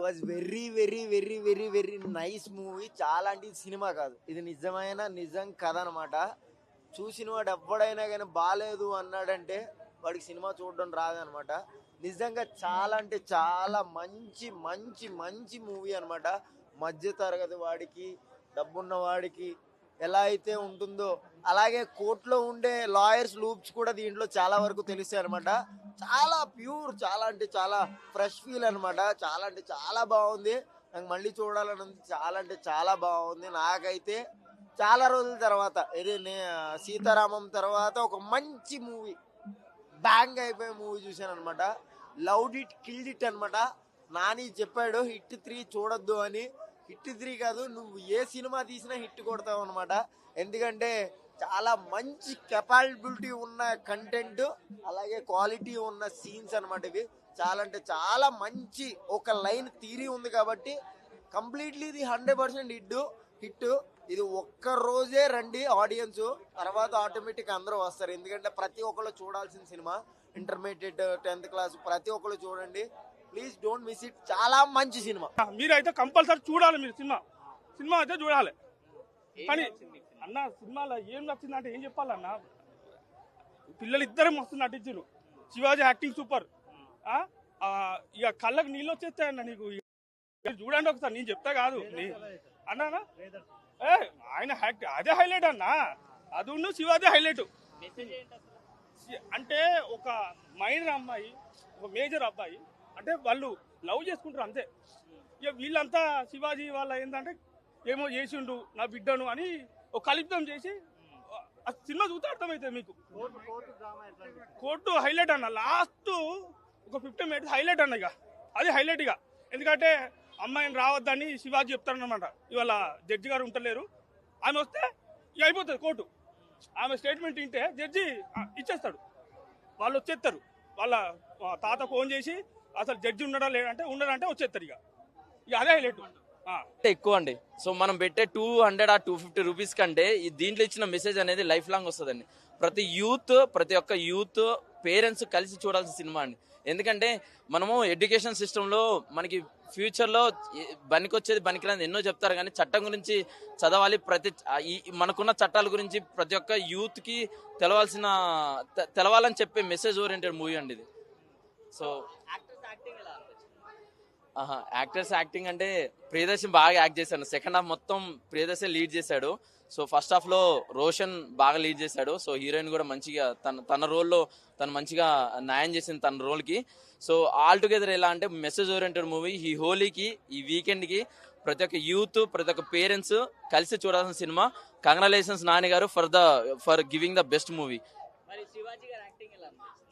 Was very very very very very nice movie. చాలా అంటే ఇది సినిమా కాదు, ఇది నిజం కథ అనమాట. చూసిన వాడు ఎవ్వడైనా కానీ బాగాలేదు అన్నాడంటే వాడికి సినిమా చూడడం రాదనమాట. నిజంగా చాలా అంటే చాలా మంచి మంచి మంచి మూవీ అనమాట. మధ్య తరగతి వాడికి, డబ్బున్న వాడికి ఎలా అయితే ఉంటుందో అలాగే కోర్టులో ఉండే లాయర్స్ లూప్స్ కూడా దీంట్లో చాలా వరకు తెలుస్తాయి అనమాట. చాలా ప్యూర్, చాలా అంటే చాలా ఫ్రెష్ ఫీల్ అనమాట. చాలా అంటే చాలా బాగుంది. నాకు మళ్ళీ చూడాలని ఉంది. చాలా అంటే చాలా బాగుంది. నాకైతే చాలా రోజుల తర్వాత ఇది సీతారామం తర్వాత ఒక మంచి మూవీ, బ్యాంగ్ అయిపోయే మూవీ చూశాను అనమాట. లవ్డ్ ఇట్, కిల్డ్ ఇట్ అనమాట. నాని చెప్పాడు హిట్ 3 చూడొద్దు అని. హిట్ 3 కాదు, నువ్వు ఏ సినిమా తీసినా హిట్ కొడతావు అనమాట. ఎందుకంటే చాలా మంచి కెపాబిలిటీ ఉన్న కంటెంట్, అలాగే క్వాలిటీ ఉన్న సీన్స్ అనమాట ఇవి. చాలా అంటే చాలా మంచి ఒక లైన్ థియరీ ఉంది కాబట్టి కంప్లీట్లీ ఇది 100% హిట్. ఇది ఒక్క రోజే రండి ఆడియన్స్, తర్వాత ఆటోమేటిక్ అందరూ వస్తారు. ఎందుకంటే ప్రతి ఒక్కళ్ళు చూడాల్సిన సినిమా. ఇంటర్మీడియట్, 10th క్లాస్ ప్రతి ఒక్కళ్ళు చూడండి. Please don't miss it. చాలా మంచి సినిమా. మీరైతే కంపల్సరీ చూడాలి. మీరు సినిమా అయితే చూడాలి. కానీ అన్న సినిమాలో ఏం నచ్చిందంటే ఏం చెప్పాలన్న, పిల్లలు ఇద్దరే మస్తు నటించారు. Shivaji acting super. ఇక కళ్ళకు నీళ్ళు వచ్చేస్తాయన్న. నీకు చూడండి ఒకసారి, నేను చెప్తా కాదు అన్నా. ఆయన అదే హైలైట్ అన్న. అది ఉన్న శివాజీ హైలైట్. అంటే ఒక మైనర్ అమ్మాయి, ఒక మేజర్ అబ్బాయి, అంటే వాళ్ళు లవ్ చేసుకుంటారు అంతే. ఇక వీళ్ళంతా శివాజీ వాళ్ళ ఏంటంటే ఏమో చేసిండు నా బిడ్డను అని ఒక కల్పితం చేసి ఆ సినిమా చూస్తే అర్థమవుతుంది మీకు. కోర్టు హైలైట్ అన్న. లాస్ట్ ఒక 15 minutes హైలైట్ అన్న. ఇక అది హైలైట్. ఇక ఎందుకంటే అమ్మాయిని రావద్దని శివాజీ చెప్తారనమాట. ఇవాళ జడ్జి గారు ఉంటలేరు, ఆమె వస్తే ఇక అయిపోతుంది కోర్టు. ఆమె స్టేట్మెంట్ వింటే జడ్జి ఇచ్చేస్తాడు. వాళ్ళు వచ్చేస్తారు. వాళ్ళ తాత ఫోన్ చేసి అసలు జడ్జి ఉన్నాడా లేదంటే ఉన్నాడంటే వచ్చేస్తారు. ఇక అదే హైలైట్ ఎక్కువ అండి. సో మనం పెట్టే 200 or 250 రూపీస్ కంటే దీంట్లో ఇచ్చిన మెసేజ్ అనేది లైఫ్ లాంగ్ వస్తుందండి. ప్రతి ఒక్క యూత్ పేరెంట్స్ కలిసి చూడాల్సిన సినిమా అండి. ఎందుకంటే మనము ఎడ్యుకేషన్ సిస్టంలో మనకి ఫ్యూచర్లో బనికొచ్చేది బనికిరాని ఎన్నో చెప్తారు, కానీ చట్టం గురించి చదవాలి. మనకున్న చట్టాల గురించి ప్రతి ఒక్క యూత్కి తెలవాలని చెప్పే మెసేజ్ ఓరియంటెడ్ మూవీ అండి ఇది. సో యాక్టర్స్ యాక్టింగ్ అంటే ప్రియదర్శి బాగా యాక్ట్ చేశాడు. సెకండ్ హాఫ్ మొత్తం ప్రియదర్శి లీడ్ చేశాడు. సో ఫస్ట్ హాఫ్ లో రోషన్ బాగా లీడ్ చేశాడు. సో హీరోయిన్ కూడా మంచిగా తన రోల్లో తను మంచిగా న్యాయం చేసింది తన రోల్కి. సో ఆల్ టుగెదర్ ఎలా అంటే మెసేజ్ ఓరియంటెడ్ మూవీ. ఈ హోలీకి, ఈ వీకెండ్కి ప్రతి ఒక్క యూత్, ప్రతి ఒక్క పేరెంట్స్ కలిసి చూడాల్సిన సినిమా. కంగ్రాచులేషన్స్ నాని గారు for giving the best movie.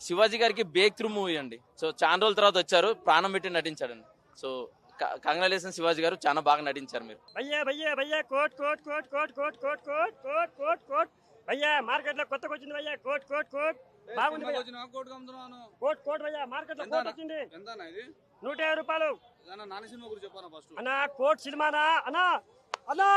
Shivaji గారికి బ్రేక్ త్రూ మూవీ అండి. సో చాలా రోజుల తర్వాత వచ్చారు, ప్రాణం పెట్టి నటించాడండి. సో కంగ్రాచులేషన్స్ శివాజీ గారు, చాలా బాగా నటించారు మీరు. భయ్యా coat coat coat coat coat coat coat coat coat coat భయ్యా మార్కెట్ లో కొత్తగా వచ్చింది భయ్యా. కోట్ కోట్ కోట్ బాగుంది కోట్ కోట్ భయ్యా. మార్కెట్ లో కోట్ వచ్చింది 150 రూపాయలు అన్నా. కోట్ సినిమానా అన్నా? అన్నా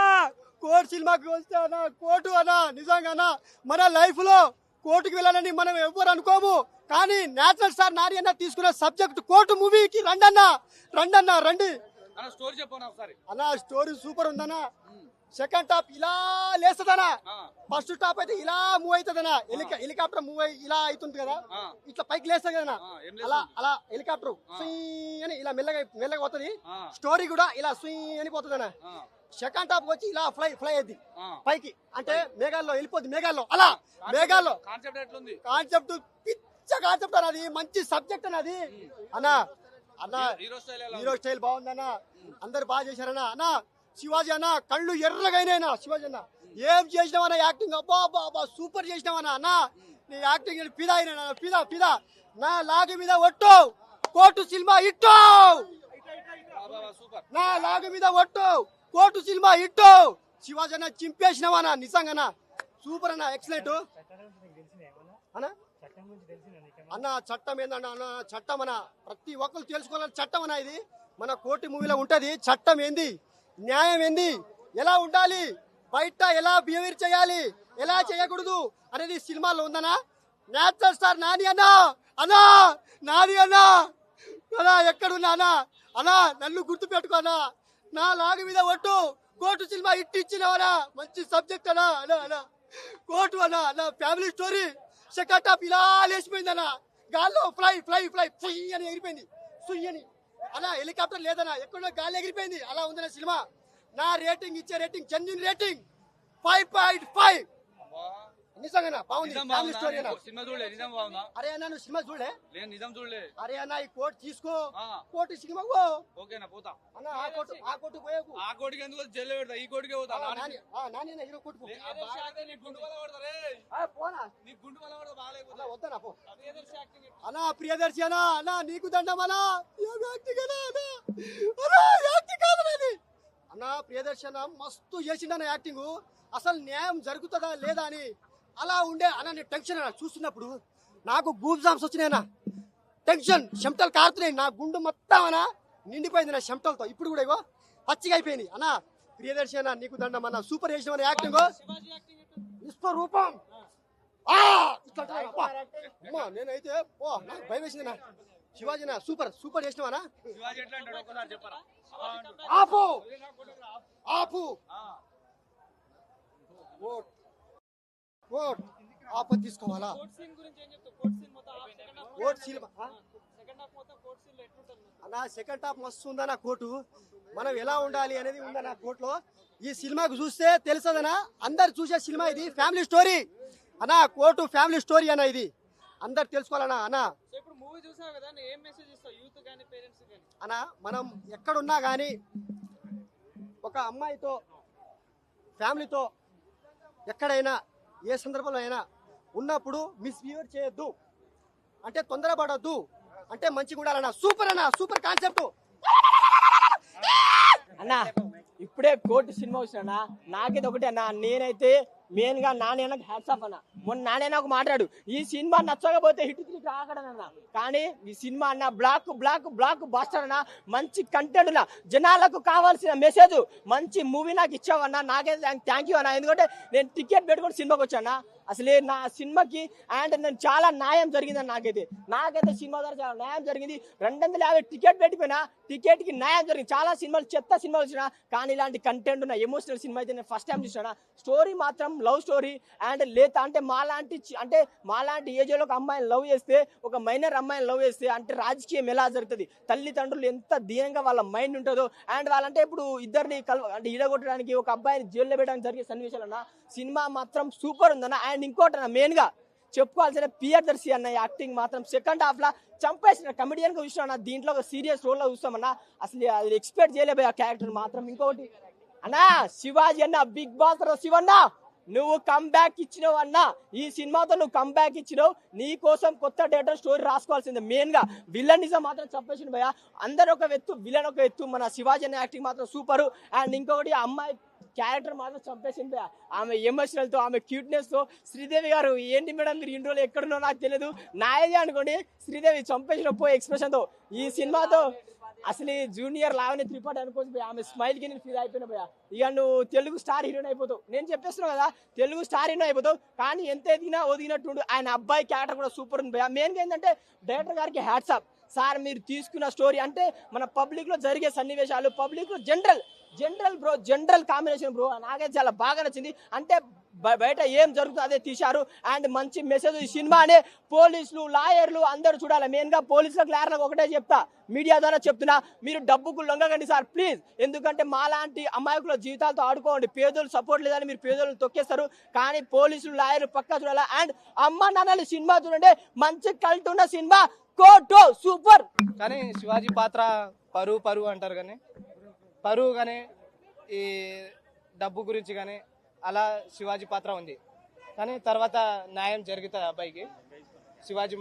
కోట్ సినిమాకి వస్తే అన్నా కోటు అన్నా. నిజంగా అన్నా మన లైఫ్ లో కోర్టుకి వెళ్ళాలని మనం ఎవ్వరు అనుకోము, కానీ నేచురల్ స్టార్ నాని అన్న తీసుకున్న సబ్జెక్ట్ కోర్టు మూవీకి రండి రండి. అన్న స్టోరీ సూపర్ ఉందన్నా. సెకండ్ టాప్ ఇలా లేస్తుందనా, ఫస్ట్ టాప్ అయితే ఇలా మూవ్ అవుతుందనా. హెలికాప్టర్ మూవ్ అయ్యి ఇలా అవుతుంది కదా, ఇట్లా పైకి లేస్తుంది కదా, అలా హెలికాప్టర్ అని ఇలా మెల్లగా పోతుంది. స్టోరీ కూడా ఇలా అని పోతుందనా. సెకండ్ టాప్ వచ్చి ఇలా ఫ్లై అయింది పైకి, అంటే మేఘాల్లో వెళ్ళిపోద్ది. అలా మేఘాల్లో కాన్సెప్ట్ పిచ్చ కాన్సెప్ట్ అన్నది, మంచి సబ్జెక్ట్ అన్నది అన్న. హీరో స్టైల్ బాగుందన్నా, అందరు బాగా చేశారన్నా. అన్న శివాజీ అన్న కళ్ళు ఎర్రగైనా. శివాజీ అన్న ఏం చేసినావన్నా యాక్టింగ్, అబ్బా సూపర్ చేసినావన్నా. అన్న నీ యాక్టింగ్ ఫిదా అయినా, ఫిదా నా లాగు మీద ఒట్టు. కోర్టు సినిమా ఇట్టు, నా లాగు మీద ఒట్టు. కోర్టు సినిమా ఇట్టు. శివాజీ అన్న చింపేసినావన్నా, నిజంగా సూపర్ అన్న, ఎక్సలెంట్ అన్న. చట్టం ఏందన్న అన్న, చట్టం అన్న ప్రతి ఒక్కరు తెలుసుకోవాలని చట్టం అన్న. ఇది మన కోర్టు మూవీలో ఉంటది. చట్టం ఏంది, న్యాయం ఏంది, ఎలా ఉండాలి, బయట ఎలా బిహేవియర్ చేయాలి, ఎలా చేయకూడదు అనేది సినిమాలో ఉందన్నా. నేచురల్ స్టార్ నాని అన్నా నాని అన్నా ఎక్కడున్నా అన్నా అన్నా నన్ను గుర్తు పెట్టుకో అన్నా, నా లాగు మీద ఒట్టు. కోర్టు సినిమా ఇట్టి ఇచ్చినావనా, మంచి సబ్జెక్ట్ అన్నా. అన్నా అన్నా కోర్టు అన్నా, నా ఫ్యామిలీ స్టోరీ సెకండ్ హాఫ్ ఇలా లేచిపోయిందన్నా. గాల్లో ఫ్లై ఫ్లై ఫ్లై ఫ్లై అని ఎగిరిపోయింది, సుయ్ అని. అన్నా హెలికాప్టర్ లేదన్నా, ఎక్కడో గాలి ఎగిరిపోయింది. అలా ఉందన్న సినిమా. నా రేటింగ్ ఇచ్చే రేటింగ్ జెన్యూన్ రేటింగ్ 5.5. నిజంగా బాగుంది. ఫ్యామిలీ స్టోరీ అన్న. సినిమా చూడలే, నిజం బాగుందా? అరే అన్న నువ్వు సినిమా చూడలే? నేను నిజం చూడలే. అరే అన్న ఈ కోట్ తీసుకో, ఆ, కోర్టు సినిమా పో ఓకేనా పోతా. అన్న. ఆ కోర్టు పోయేకు. ఆ కోటికి ఎందుకు జైల్లో పెడతా, ఈ కోటికే పోతా. నాని హీరో కోర్టు పో. ఆ బాగా అయితే నీ గుండు వల్ల కొడతా రే. పోనా నీ గుండు వల్ల కొడతా బాగాలేకపోతే. అన్న వద్దనా పో. అన్న ప్రియదర్శి అన్న, అన్న నీకు దండం అన్న. ఏం యాక్టింగ్ అన్న, అన్న యాక్టింగ్ కాదు అన్న. ప్రియదర్శి అన్న మస్తు చేసిండన్న యాక్టింగ్. అసలు న్యాయం జరుగుతుందా లేదా అని అలా ఉండే అన్న. నేను టెన్షన్ అన్న చూస్తున్నప్పుడు నాకు గూప్ జామ్స్ వచ్చినాయన్న. టెన్షన్, చెమటలు కారుతున్నాయి. నా గుండు మొత్తం అన్న నిండిపోయింది నా చెమటలతో. ఇప్పుడు కూడా ఇగో పచ్చిగా అయిపోయింది అన్న. ప్రియదర్శి అన్న నీకు దండం అన్న, సూపర్ చేసిన యాక్టింగ్. విశ్వరూపం నేనైతే నాకు భయం వేసింది నా. శివాజీ నా సూపర్ సూపర్ చేసినవా. శివాజీ ఎట్లా అంటాడు ఒకసారి చెప్పరా? ఆపు ఆపు ఓట్ ఓట్ ఆపు తీసుకోవాలా? కోర్ట్ సీన్ అన్న సెకండ్ హాఫ్ మస్తు ఉందన్న. కోర్టు మనం ఎలా ఉండాలి అనేది ఉందన్న కోర్టులో. ఈ సినిమాకు చూస్తే తెలుసదనా, అందరు చూసే సినిమా ఇది. ఫ్యామిలీ స్టోరీ అన్న. కోర్టు ఫ్యామిలీ స్టోరీ అన్న, ఇది అందరు తెలుసుకోవాలన్నా అన్న. అన్న మనం ఎక్కడున్నా కానీ ఒక అమ్మాయితో ఫ్యామిలీతో ఎక్కడైనా ఏ సందర్భంలో అయినా ఉన్నప్పుడు మిస్బిహేవ్ చేయొద్దు, అంటే తొందరపడొద్దు, అంటే మంచిగా ఉండాలన్న. సూపర్ అన్న, సూపర్ కాన్సెప్ట్ అన్నా. ఇప్పుడే కోర్టు సినిమా వచ్చినా నాకైతే ఒకటి అన్న, నేనైతే మెయిన్ గా నాని నాకు హ్యాట్స్ ఆఫ్ అన్న. మొన్న నాని నాకు మాట్లాడు, ఈ సినిమా నచ్చకపోతే హిట్ 3 రాకడనన్నా. కానీ ఈ సినిమా అన్న బ్లాక్ బ్లాక్ బ్లాక్ బాస్టర్ అన్న. మంచి కంటెంట్ అన్న, జనాలకు కావాల్సిన మెసేజ్ మంచి మూవీ నాకు ఇచ్చావన్నా. నాకైతే థ్యాంక్ యూ అన్న. ఎందుకంటే నేను టికెట్ పెట్టుకుని సినిమాకి వచ్చానా. అసలే నా సినిమాకి అండ్ నేను చాలా న్యాయం జరిగిందని నాకైతే సినిమా ద్వారా చాలా న్యాయం జరిగింది. 250 టికెట్ పెట్టిపోయినా టికెట్కి న్యాయం జరిగింది. చాలా సినిమాలు చెత్త సినిమాలు వచ్చినా కానీ ఇలాంటి కంటెంట్ ఉన్న ఎమోషనల్ సినిమా అయితే నేను ఫస్ట్ టైం చూసినా. స్టోరీ మాత్రం లవ్ స్టోరీ అండ్ లేత అంటే మాలాంటి ఏజ్లో ఒక అమ్మాయిని లవ్ చేస్తే, ఒక మైనర్ అమ్మాయిని లవ్ చేస్తే అంటే రాజకీయం ఎలా జరుగుతుంది, తల్లిదండ్రులు ఎంత దీనంగా వాళ్ళ మైండ్ ఉంటుందో. అండ్ వాళ్ళంటే ఇప్పుడు ఇద్దరిని అంటే ఈడగొట్టడానికి ఒక అబ్బాయిని జైల్లో పెట్టడానికి జరిగే సన్నివేశాలన్నా సినిమా మాత్రం సూపర్ ఉందన్న. అండ్ ఇంకోటి అన్న మెయిన్ గా చెప్పుకోవాల్సిన ప్రియదర్శి అన్న యాక్టింగ్ మాత్రం సెకండ్ హాఫ్ లా చంపేసిన కమెడియన్ గా చూసినా. దీంట్లో ఒక సీరియస్ రోల్ లో చూస్తామన్నా. అసలు అది ఎక్స్పెక్ట్ చేయలేకపోయి ఆ క్యారెక్టర్ మాత్రం. ఇంకొకటి అన్నా, శివాజీ అన్న బిగ్ బాస్ శివన్న నువ్వు కమ్బ్యాక్ ఇచ్చినావు అన్న. ఈ సినిమాతో నువ్వు కమ్బ్యాక్ ఇచ్చినావు. నీ కోసం కొత్త డేటర్ స్టోరీ రాసుకోవాల్సిందే. మెయిన్ గా విలనిజం మాత్రం చంపేసిన భయ. అందరు ఒక ఎత్తు, విలన్ ఒక ఎత్తు. మన శివాజీ అన్న యాక్టింగ్ మాత్రం సూపర్. అండ్ ఇంకొకటి అమ్మాయి క్యారెక్టర్ మాత్రం చంపేసింది. ఆమె ఎమోషనల్ తో, ఆమె క్యూట్నెస్ తో. శ్రీదేవి గారు ఏంటి మేడం మీరు ఇన్ని రోజులు ఎక్కడున్నో నాకు తెలియదు, నాయదే అనుకోండి. శ్రీదేవి చంపేసిన పోయి ఎక్స్ప్రెషన్ తో ఈ సినిమాతో అసలు జూనియర్ లావణ్య త్రిపాఠి అనుకోవచ్చు. ఆమె స్మైల్ కి నేను ఫీల్ అయిపోయినా భయ. ఇక నువ్వు తెలుగు స్టార్ హీరోయిన్ అయిపోతావు. నేను చెప్పేస్తున్నావు కదా తెలుగు స్టార్ హీరోయిన్ అయిపోతావు. కానీ ఎంత ఎదిగినా ఒదిగినట్టుండు. ఆయన అబ్బాయి క్యారెక్టర్ కూడా సూపర్ ఉంది భయ. మెయిన్గా ఏంటంటే డైరెక్టర్ గారికి హ్యాట్స్ ఆఫ్ సార్. మీరు తీసుకున్న స్టోరీ అంటే మన పబ్లిక్ లో జరిగే సన్నివేశాలు, పబ్లిక్ లో జనరల్ కాంబినేషన్ బ్రో. నాకైతే చాలా బాగా నచ్చింది. అంటే బయట ఏం జరుగుతుందో అదే తీశారు. అండ్ మంచి మెసేజ్ ఈ సినిమానే పోలీసులు, లాయర్లు అందరూ చూడాలి. మెయిన్ గా పోలీసులకు, లాయర్లకు ఒకటే చెప్తా, మీడియా ద్వారా చెప్తున్నా, మీరు డబ్బుకు లొంగకండి సార్ ప్లీజ్. ఎందుకంటే మాలాంటి అమాయకుల జీవితాలతో ఆడుకోండి. పేదోళ్ళు సపోర్ట్ లేదని మీరు పేదోళ్ళని తొక్కేస్తారు. కానీ పోలీసులు, లాయర్లు పక్కా చూడాలి. అండ్ అమ్మ నాన్నలు సినిమా చూడండి, మంచి కల్ట్ ఉన్న సినిమా కోటో సూపర్. కానీ శివాజీ పాత్ర పరువు అంటారు, కానీ పరువు కానీ ఈ డబ్బు గురించి కానీ అలా శివాజీ పాత్ర ఉంది. కానీ తర్వాత న్యాయం జరుగుతుంది అబ్బాయికి. శివాజీ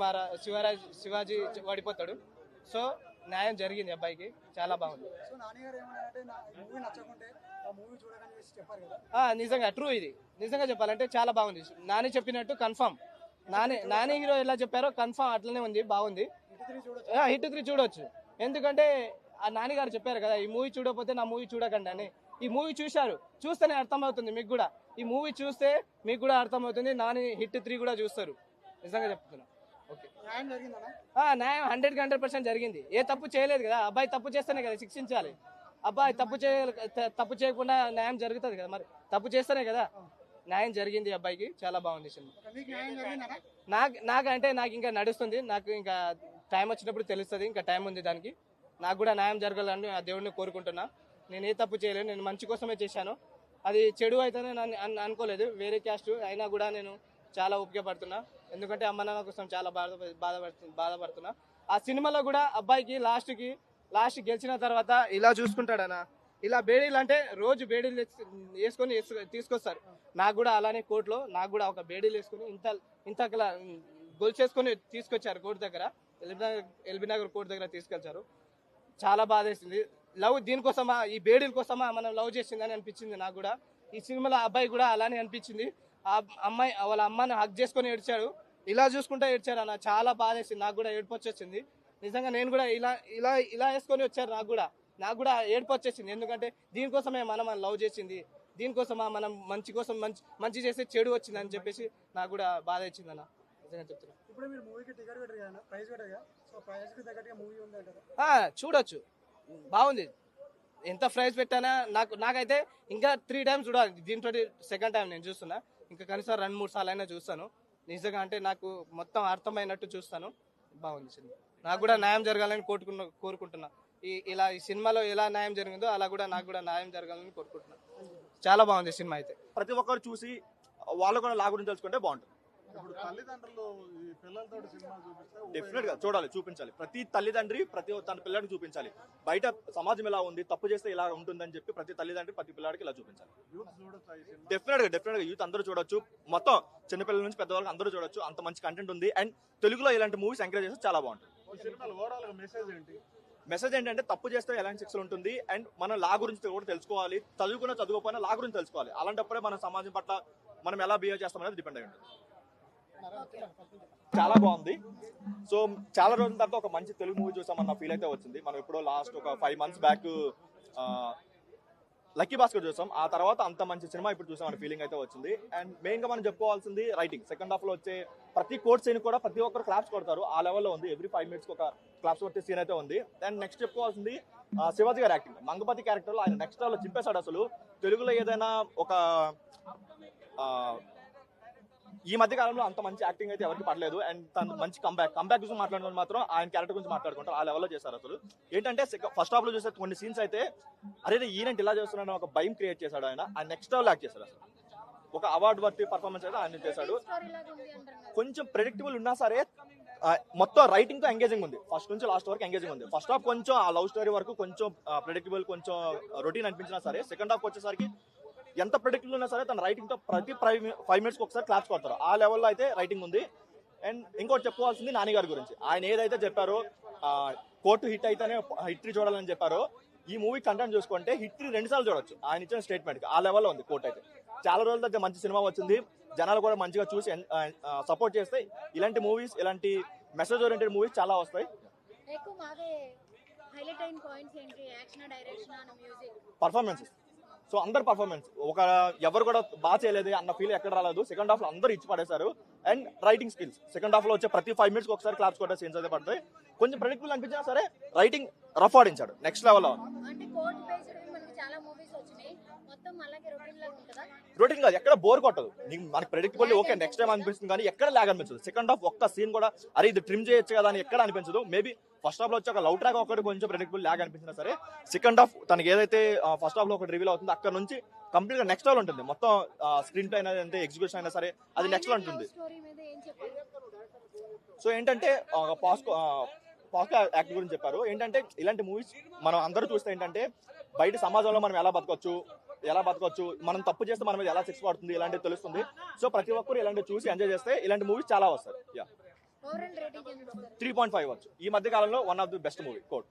పడిపోతాడు. సో న్యాయం జరిగింది అబ్బాయికి. చాలా బాగుంది. నిజంగా ట్రూ. ఇది నిజంగా చెప్పాలంటే చాలా బాగుంది. నాని చెప్పినట్టు కన్ఫర్మ్. నాని హీరో ఎలా చెప్పారో కన్ఫర్మ్ అట్లనే ఉంది. బాగుంది. హిట్ 3 చూడొచ్చు. ఎందుకంటే ఆ నాని గారు చెప్పారు కదా, ఈ మూవీ చూడకపోతే నా మూవీ చూడకండి అని. ఈ మూవీ చూశారు, చూస్తేనే అర్థమవుతుంది మీకు కూడా. ఈ మూవీ చూస్తే మీకు కూడా అర్థమవుతుంది. నాని హిట్ 3 కూడా చూస్తారు. నిజంగా చెప్తున్నా. ఓకే న్యాయం జరిగిందనా? న్యాయం 100% జరిగింది. ఏ తప్పు చేయలేదు కదా, అబ్బాయి తప్పు చేస్తేనే కదా శిక్షించాలి. అబ్బాయి తప్పు చేయకుండా న్యాయం జరుగుతుంది కదా, మరి తప్పు చేస్తేనే కదా న్యాయం జరిగింది. అబ్బాయికి చాలా బాగుంది సినిమా. మీకు న్యాయం జరిగిందనా? నాకు ఇంకా నడుస్తుంది, నాకు ఇంకా టైం వచ్చినప్పుడు తెలుస్తుంది, ఇంకా టైం ఉంది దానికి. నాకు కూడా న్యాయం జరగాలని ఆ దేవుడిని కోరుకుంటున్నా. నేను ఏ తప్పు చేయలేదు, నేను మంచి కోసమే చేశాను. అది చెడు అయితేనే నన్ను అనుకోలేదు, వేరే క్యాస్ట్ అయినా కూడా నేను చాలా ఉపయోగపడుతున్నా. ఎందుకంటే అమ్మ నాన్న కోసం చాలా బాధపడుతున్నా. ఆ సినిమాలో కూడా అబ్బాయికి లాస్ట్ గెలిచిన తర్వాత ఇలా చూసుకుంటాడనా, ఇలా బేడీలు అంటే రోజు బేడీలు వేసుకొని తీసుకొస్తారు. నాకు కూడా అలానే కోర్టులో నాకు కూడా ఒక బేడీలు వేసుకొని ఇంత గొలుసేసుకొని తీసుకొచ్చారు కోర్టు దగ్గర, ఎల్బీ నగర్ కోర్టు దగ్గర తీసుకొచ్చారు. చాలా బాధ వేసింది. లవ్ దీనికోసమా, ఈ బేడీల కోసమా మనం లవ్ చేసిందని అనిపించింది నాకు కూడా. ఈ సినిమాలో అబ్బాయి కూడా అలానే అనిపించింది. ఆ అమ్మాయి వాళ్ళ అమ్మని హక్ చేసుకొని ఏడ్చాడు, ఇలా చూసుకుంటా ఏడ్చాడు అన్న. చాలా బాధ వేసింది, నాకు కూడా ఏడుపు వచ్చేసింది. నిజంగా నేను కూడా ఇలా వేసుకొని వచ్చారు, నాకు కూడా ఏడుపు వచ్చేసింది. ఎందుకంటే దీనికోసమే మనం లవ్ చేసింది, దీనికోసమా మనం మంచి చేస్తే చెడు వచ్చింది అని చెప్పేసి నాకు కూడా బాధ వచ్చింది అన్న. నిజంగా చెప్తున్నా. ఇప్పుడు మీరు మూవీకి టికెట్ పెట్టారు కదా, ప్రైస్ పెట్టారు కదా, సో ప్రైస్ కి తగ్గట్టుగా మూవీ ఉంది అంటారా? చూడొచ్చు, బాగుంది. ఎంత ప్రైస్ పెట్టానా నాకైతే ఇంకా 3 times చూడాలి. దీంతో సెకండ్ టైం నేను చూస్తున్నా, ఇంకా కనీసం 2-3 సార్లు అయినా చూస్తాను. నిజంగా అంటే నాకు మొత్తం అర్థమైనట్టు చూస్తాను. బాగుంది సినిమా. నాకు కూడా న్యాయం జరగాలని కోరుకుంటున్నా. ఈ సినిమాలో ఎలా న్యాయం జరిగిందో అలా కూడా నాకు కూడా న్యాయం జరగాలని కోరుకుంటున్నా. చాలా బాగుంది సినిమా అయితే. ప్రతి ఒక్కరు చూసి వాళ్ళు కూడా లా గురించి తెలుసుకుంటే బాగుంటుంది. ఇప్పుడు తల్లిదండ్రులు ఈ పిల్లలతో సినిమా చూపిస్తే డెఫినెట్ గా చూడాలి, చూపించాలి. ప్రతి తల్లిదండ్రి తన పిల్లడికి చూపించాలి. బయట సమాజం ఎలా ఉంది, తప్పు చేస్తే ఇలా ఉంటుందని చెప్పి ప్రతి తల్లిదండ్రి ప్రతి పిల్లాడికి ఇలా చూపించాలి. యూత్ చూడొచ్చు ఈ సినిమా. డెఫినెట్ గా యూత్ అందరూ చూడొచ్చు, మొత్తం చిన్నపిల్లల నుంచి పెద్దవాళ్ళకి అందరూ చూడొచ్చు. అంత మంచి కంటెంట్ ఉంది. అండ్ తెలుగులో ఇలాంటి మూవీస్ ఎంకరేజ్ చేస్తే చాలా బాగుంటుంది. ఈ సినిమాలో ఓవరాల్ గా మెసేజ్ ఏంటి? మెసేజ్ ఏంటంటే తప్పు చేస్తే ఎలాంటి శిక్షలు ఉంటుంది, అండ్ మనం లా గురించి కూడా తెలుసుకోవాలి. చదువుకోకపోయినా లా గురించి తెలుసుకోవాలి. అలాంటప్పుడే మన సమాజం పట్ల మనం ఎలా బిహేవ్ చేస్తాం అనేది డిపెండ్ అయి ఉంటుంది. చాలా బాగుంది. సో చాలా రోజుల తర్వాత ఒక మంచి తెలుగు మూవీ చూసామన్న ఫీల్ అయితే వచ్చింది. మనం ఎప్పుడో లాస్ట్ ఒక 5 months బ్యాక్ లక్కీ భాస్కర్ చూసాం. ఆ తర్వాత అంత మంచి సినిమా ఇప్పుడు చూసామన్న ఫీలింగ్ అయితే వచ్చింది. అండ్ మెయిన్ గా మనం చెప్పుకోవాల్సింది రైటింగ్. సెకండ్ హాఫ్ లో వచ్చే ప్రతి కోట్ సీన్ కూడా ప్రతి ఒక్కరు క్లాప్స్ కొడతారు, ఆ లెవెల్లో ఉంది. ఎవ్రీ 5 minutes ఒక క్లాప్స్ కొట్టే సీన్ అయితే ఉంది. అండ్ నెక్స్ట్ చెప్పుకోవాల్సింది శివాజీ గారి యాక్టింగ్. మంగపతి క్యారెక్టర్ లో ఆయన నెక్స్ట్ లెవెల్ చింపేశాడు. అసలు తెలుగులో ఏదైనా ఒక ఈ మధ్య కాలంలో అంత మంచి యాక్టింగ్ అయితే ఎవరికి పడలేదు. అండ్ తను మంచి కంబ్యాక్ గురించి మాట్లాడుకుని మాత్రం ఆయన క్యారెక్టర్ గురించి మాట్లాడుకుంటారు, ఆ లెవెల్లో చేశారు. అసలు ఏంటంటే ఫస్ట్ హాఫ్ లో చూసే కొన్ని సీన్స్ అయితే అరే ఈయనంటే ఇలా చేస్తున్నాడు ఒక భయం క్రియేట్ చేశాడు ఆయన నెక్స్ట్ లెవెల్ యాక్ట్ చేశాడు. అసలు ఒక అవార్డు వర్తి పర్ఫార్మెన్స్ అయితే ఆయన చేశాడు. కొంచెం ప్రెడిక్టబుల్ ఉన్నా సరే మొత్తం రైటింగ్ తో ఎంగేజింగ్ ఉంది. ఫస్ట్ నుంచి లాస్ట్ వరకు ఎంగేజింగ్ ఉంది. ఫస్ట్ హాఫ్ కొంచెం ఆ లవ్ స్టోరీ వరకు కొంచెం ప్రెడిక్టబుల్, కొంచెం రొటీన్ అనిపించినా సరే సెకండ్ హాఫ్ వచ్చేసరికి ఎంత ప్రెడిక్టబుల్ ఉన్నా సరే తన రైటింగ్ తో ప్రతి 5 minutes ఒకసారి క్లాప్స్ కొడతారు, ఆ లెవెల్లో అయితే రైటింగ్ ఉంది. అండ్ ఇంకోటి చెప్పుకోవాల్సింది నాని గారి గురించి. ఆయన ఏదైతే చెప్పారో కోర్టు హిట్ అయితేనే హిట్ చూడాలని చెప్పారో, ఈ మూవీ కంటెంట్ చూసుకుంటే హిట్ 2 సార్లు చూడొచ్చు. ఆయన ఇచ్చిన స్టేట్మెంట్ ఆ లెవెల్లో ఉంది కోర్టు అయితే. చాలా రోజుల దగ్గర మంచి సినిమా వచ్చింది, జనాలు కూడా మంచిగా చూసి సపోర్ట్ చేస్తే ఇలాంటి మూవీస్, ఇలాంటి మెసేజ్ ఓరియంటెడ్ మూవీస్ చాలా వస్తాయి. పర్ఫార్మెన్సెస్, సో అందరు పర్ఫార్మెన్స్ ఎవరు కూడా బాగా చేయలేదు అన్న ఫీల్ ఎక్కడ రాలేదు. సెకండ్ హాఫ్ లో అందరూ ఇచ్చి పడేశారు. And writing skills second half లో వచ్చే ప్రతి 5 minutes ఒకసారి క్లాప్స్ కొట్టే సీన్స్ అయితే పడతాయి. కొంచెం ప్రెడిక్టబుల్ అనిపించినా సరే రైటింగ్ రఫ్ ఆడించాడు నెక్స్ట్ లెవెల్లో. రొటీన్ కాదు, ఎక్కడ బోర్ కొట్టదు. మనకి ప్రెడిక్టబుల్ ఓకే నెక్స్ట్ టైం అనిపిస్తుంది, కానీ ఎక్కడ లాగ్ అనిపించదు. సెకండ్ హాఫ్ ఒక్క సీన్ కూడా అరే ఇది ట్రిమ్ చేయొచ్చు కదా అని ఎక్కడ అనిపించదు. మేబీ ఫస్ట్ హాఫ్ లో వచ్చి ఒక లవ్ ట్రాక్ ఒకటి కొంచెం ప్రెడిక్టబుల్ లాగ్ అనిపించినా సరే సెకండ్ హాఫ్ తనకి ఏదైతే ఫస్ట్ హాఫ్ లో ఒకటి రివీల్ అవుతుంది అక్కడ నుంచి కంప్లీట్ గా నెక్స్ట్ లెవెల్ ఉంటుంది. మొత్తం స్క్రీన్ ప్లే అయినా అంటే ఎగ్జిక్యూషన్ అయినా సరే అది నెక్స్ట్ లెవెల్ ఉంటుంది. సో ఏంటంటే పాజిటివ్ యాక్ట్ గురించి చెప్పారు. ఏంటంటే ఇలాంటి మూవీస్ మనం అందరూ చూస్తే ఏంటంటే బయట సమాజంలో మనం ఎలా బతకొచ్చు, మనం తప్పు చేస్తే మన మీద ఎలా శిక్ష పడుతుంది ఇలాంటివి తెలుస్తుంది. సో ప్రతి ఒక్కరు ఇలాంటివి చూసి ఎంజాయ్ చేస్తే ఇలాంటి మూవీస్ చాలా వస్తాయి. 3.5 వచ్చు. ఈ మధ్య కాలంలో one of the best movie code.